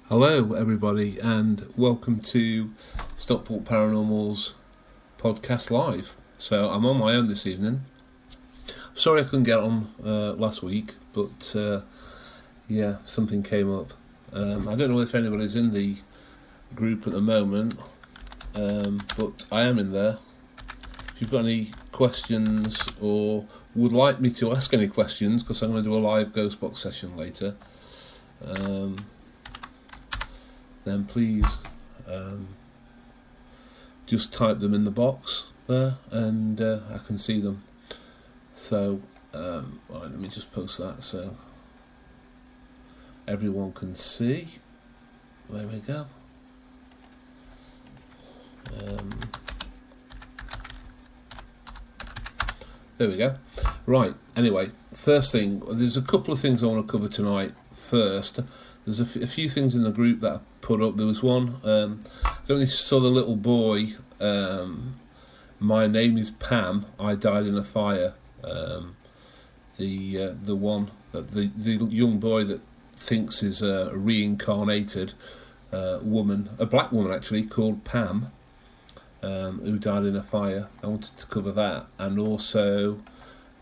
Hello everybody and welcome to Stockport Paranormal's podcast live. So I'm on my own this evening. Sorry I couldn't get on last week, but yeah, something came up. I don't know if anybody's in the group at the moment, but I am in there. If you've got any questions or would like me to ask any questions, because I'm going to do a live ghost box session later, then please just type them in the box there and I can see them. So right, let me just post that so everyone can see. There we go. There we go. Right, anyway, first thing, there's a couple of things I want to cover tonight. First, there's a few things in the group that I put up. There was one, I don't know if you saw the little boy, my name is Pam, I died in a fire. The one, the young boy that thinks is a reincarnated woman, a black woman actually, called Pam, who died in a fire. I wanted to cover that. And also,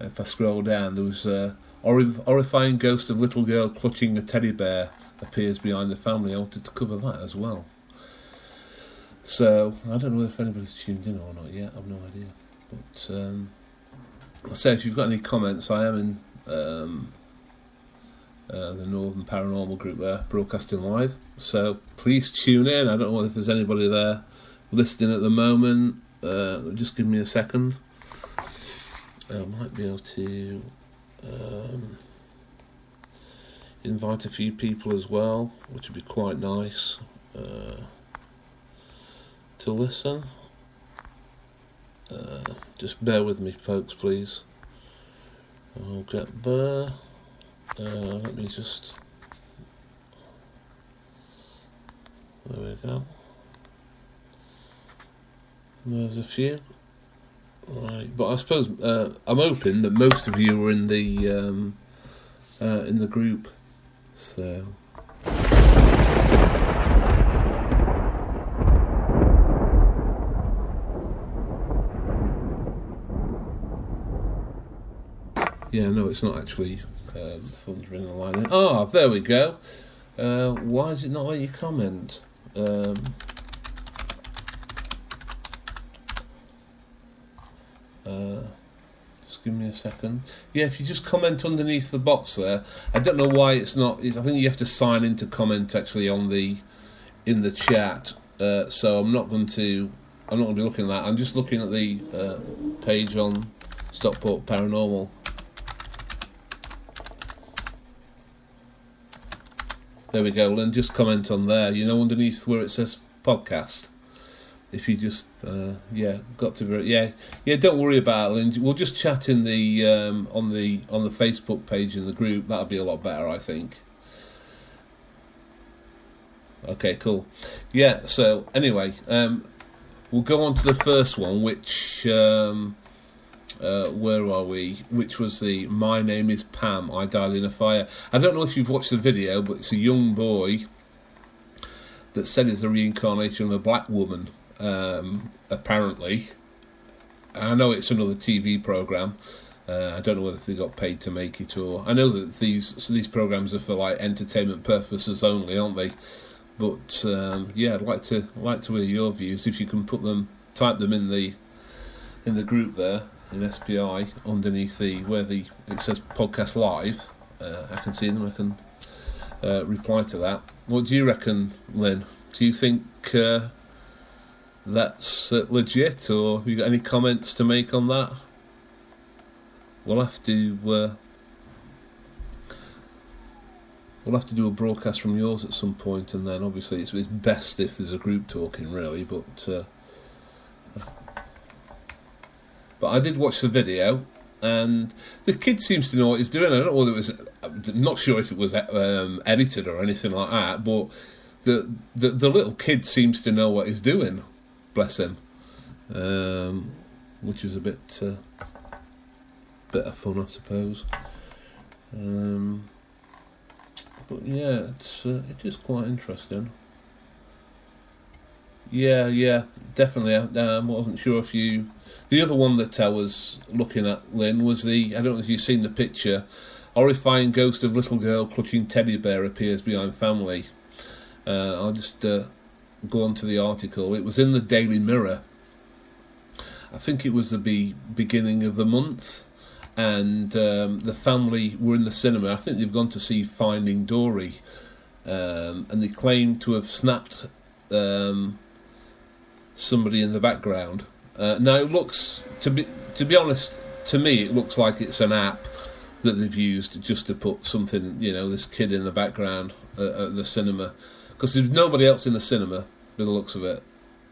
if I scroll down, there was a horrifying ghost of little girl clutching a teddy bear appears behind the family. I wanted to cover that as well. So I don't know if anybody's tuned in or not yet. I've no idea. But so if you've got any comments, I am in the Northern Paranormal group there, broadcasting live. So please tune in. I don't know if there's anybody there listening at the moment. Just give me a second. I might be able to invite a few people as well, which would be quite nice to listen. Just bear with me, folks, please. I'll get there. Let me just... There we go. There's a few. Right, but I suppose I'm hoping that most of you are in the group. So yeah, no, it's not actually thundering and lightning. Ah, there we go. Why is it not letting you comment? Just give me a second. Yeah, if you just comment underneath the box there. I don't know why it's not. I think you have to sign in to comment actually in the chat. So I'm not going to be looking at that. I'm just looking at the page on Stockport Paranormal. There we go. Lynn, just comment on there. Underneath where it says podcast. If you just don't worry about it, Lynn. We'll just chat in the on the Facebook page in the group. That'll be a lot better, I think. Okay, cool. Yeah. So anyway, we'll go on to the first one, which where are we? Which was the "My name is Pam. I died in a fire." I don't know if you've watched the video, but it's a young boy that said it's a reincarnation of a black woman. Apparently, I know it's another TV program. I don't know whether they got paid to make it, or I know that these programs are for like entertainment purposes only, aren't they? But I'd like to hear your views. If you can type them in the group there in SPI underneath where it says podcast live. I can see them. I can reply to that. What do you reckon, Lynn? Do you think that's legit, or have you got any comments to make on that? We'll have to do a broadcast from yours at some point, and then obviously it's best if there's a group talking, really. But I did watch the video, and the kid seems to know what he's doing. I don't know whether it was. I'm not sure if it was edited or anything like that, but the little kid seems to know what he's doing. Bless him, which is a bit of fun, I suppose. But yeah, it is quite interesting. Yeah, definitely. I wasn't sure if you. The other one that I was looking at, Lynn, was I don't know if you've seen the picture. Horrifying ghost of little girl clutching teddy bear appears behind family. I'll just go on to the article. It was in the Daily Mirror. I think it was the beginning of the month, and the family were in the cinema. I think they've gone to see Finding Dory, and they claim to have snapped somebody in the background. Now it looks, to be honest, to me it looks like it's an app that they've used just to put something, this kid in the background at the cinema, because there's nobody else in the cinema by the looks of it,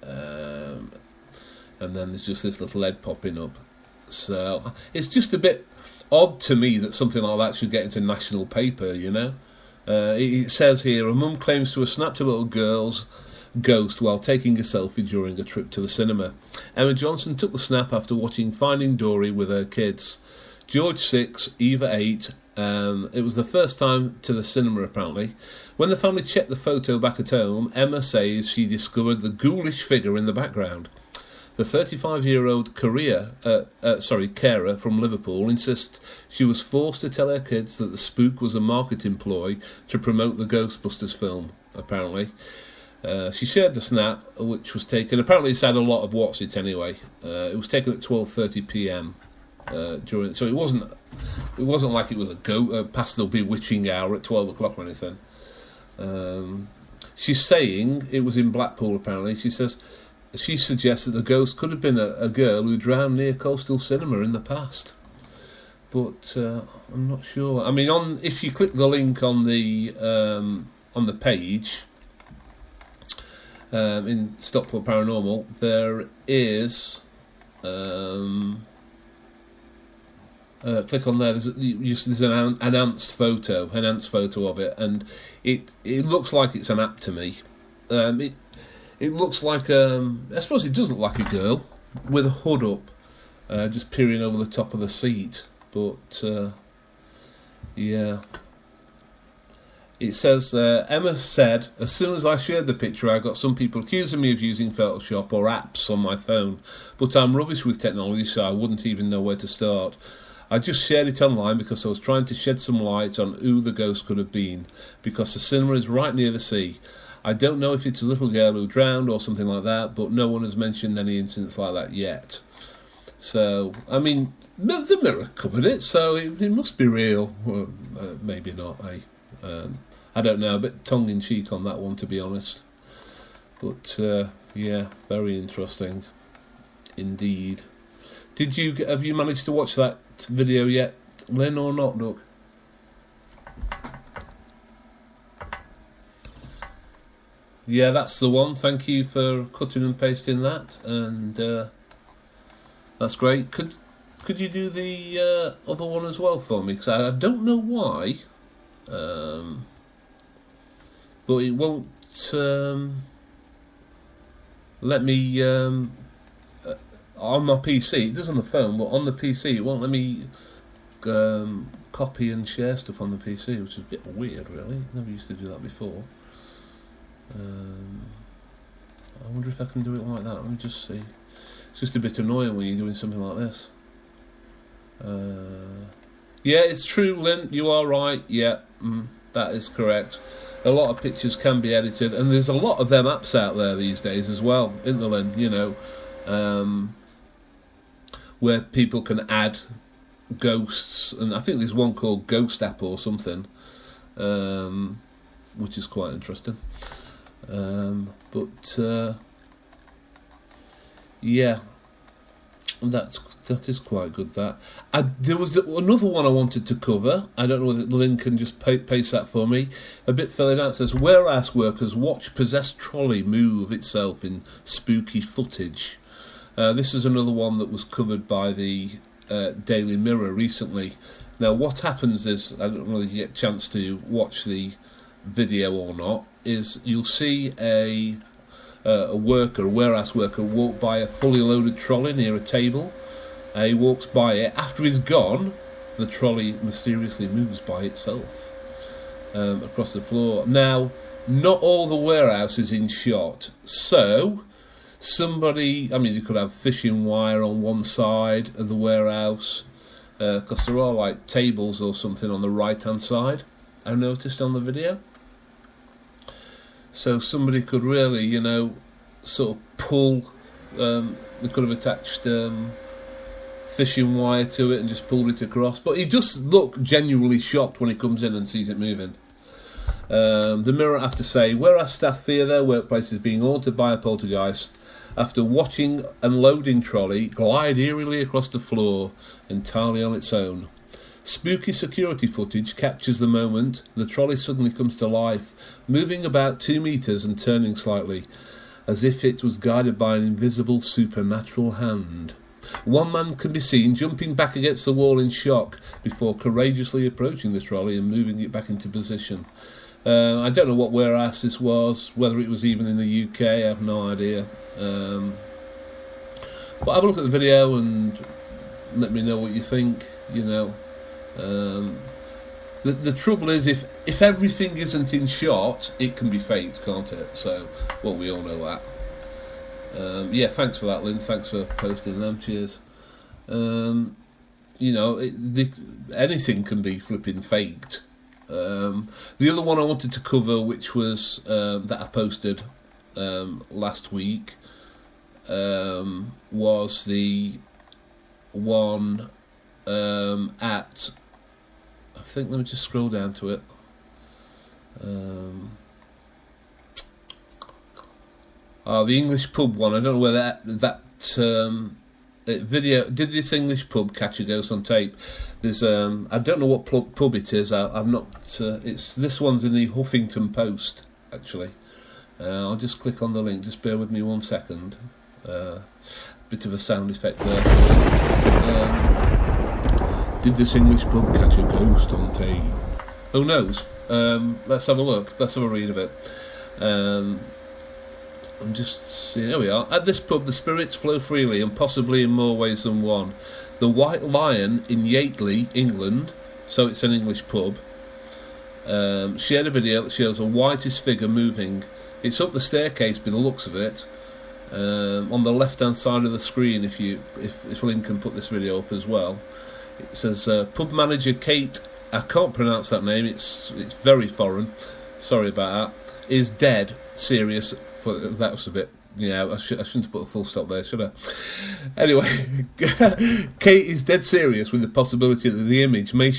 and then there's just this little head popping up. So it's just a bit odd to me that something like that should get into national paper. It says here, a mum claims to have snapped a little girl's ghost while taking a selfie during a trip to the cinema. Emma Johnson took the snap after watching Finding Dory with her kids. George 6, Eva 8. It was the first time to the cinema, apparently. When the family checked the photo back at home, Emma says she discovered the ghoulish figure in the background. The 35-year-old carer from Liverpool insists she was forced to tell her kids that the spook was a marketing ploy to promote the Ghostbusters film, apparently. She shared the snap, which was taken. Apparently, it's had a lot of watch it anyway. It was taken at 12:30 p.m. During, so it wasn't like it was a past the bewitching hour at 12 o'clock or anything. She's saying it was in Blackpool. Apparently, she suggests that the ghost could have been a girl who drowned near Coastal Cinema in the past. But I'm not sure. I mean, if you click the link on the page. In Stockport Paranormal, there is click on there. There's an enhanced photo of it, and it looks like it's an app to me. It looks like I suppose it does look like a girl with a hood up, just peering over the top of the seat. But yeah. It says, Emma said, as soon as I shared the picture, I got some people accusing me of using Photoshop or apps on my phone, but I'm rubbish with technology, so I wouldn't even know where to start. I just shared it online because I was trying to shed some light on who the ghost could have been, because the cinema is right near the sea. I don't know if it's a little girl who drowned or something like that, but no one has mentioned any incidents like that yet. So, I mean, the Mirror covered it, so it must be real. Well, maybe not. I don't know. A bit tongue-in-cheek on that one, to be honest. But yeah, very interesting indeed. Have you managed to watch that video yet, Lynn, or not, Doug? Yeah, that's the one. Thank you for cutting and pasting that, and that's great. Could you do the other one as well for me? Because I don't know why, but it won't let me on my PC. It does on the phone, but on the PC it won't let me copy and share stuff on the PC, which is a bit weird, really. Never used to do that before. I wonder if I can do it like that. Let me just see. It's just a bit annoying when you're doing something like this. Yeah, it's true, Lynn. You are right. Yeah, that is correct. A lot of pictures can be edited, and there's a lot of them apps out there these days as well, isn't there, Lynn? You know, where people can add ghosts, and I think there's one called Ghost App or something, which is quite interesting. But yeah, that is quite good. There was another one I wanted to cover. I don't know whether Lynn can just paste that for me. A bit further down it says, warehouse workers watch possessed trolley move itself in spooky footage. This is another one that was covered by the Daily Mirror recently. Now, what happens is, I don't know whether you get a chance to watch the video or not, is you'll see a warehouse worker, walk by a fully loaded trolley near a table. He walks by it. After he's gone, the trolley mysteriously moves by itself across the floor. Now, not all the warehouse is in shot, so somebody, I mean, you could have fishing wire on one side of the warehouse, because there are like tables or something on the right hand side, I noticed on the video. So somebody could really, you know, sort of pull, they could have attached fishing wire to it and just pulled it across. But he just looked genuinely shocked when he comes in and sees it moving. The Mirror have to say, warehouse staff fear their workplaces being haunted by a poltergeist after watching unloading trolley glide eerily across the floor entirely on its own. Spooky security footage captures the moment the trolley suddenly comes to life, moving about 2 metres and turning slightly, as if it was guided by an invisible supernatural hand. One man can be seen jumping back against the wall in shock before courageously approaching the trolley and moving it back into position. I don't know what warehouse this was, whether it was even in the UK, I have no idea. But have a look at the video and let me know what you think, you know. The trouble is, if everything isn't in shot, it can be faked, can't it? So, well, we all know that. Yeah, thanks for that, Lynn. Thanks for posting them. Cheers. You know, anything can be flipping faked. The other one I wanted to cover, which was that I posted last week, was the one at, I think, let me just scroll down to it. The English pub one. I don't know whether that video, did this English pub catch a ghost on tape? There's I don't know what pub it is. I've not. It's this one's in the Huffington Post, actually. I'll just click on the link. Just bear with me 1 second. Bit of a sound effect there. Did this English pub catch a ghost on tape? Who knows? Let's have a look. Let's have a read of it. I'm just seeing. Here we are. At this pub, the spirits flow freely and possibly in more ways than one. The White Lion in Yateley, England, so it's an English pub, shared a video that shows a whitish figure moving. It's up the staircase by the looks of it. On the left-hand side of the screen, if Lynn can put this video up as well. It says pub manager Kate, I can't pronounce that name, it's very foreign, sorry about that, is dead. Serious, but that was a bit Yeah, I shouldn't have put a full stop there, should I? Anyway, Kate is dead serious with the possibility that the image may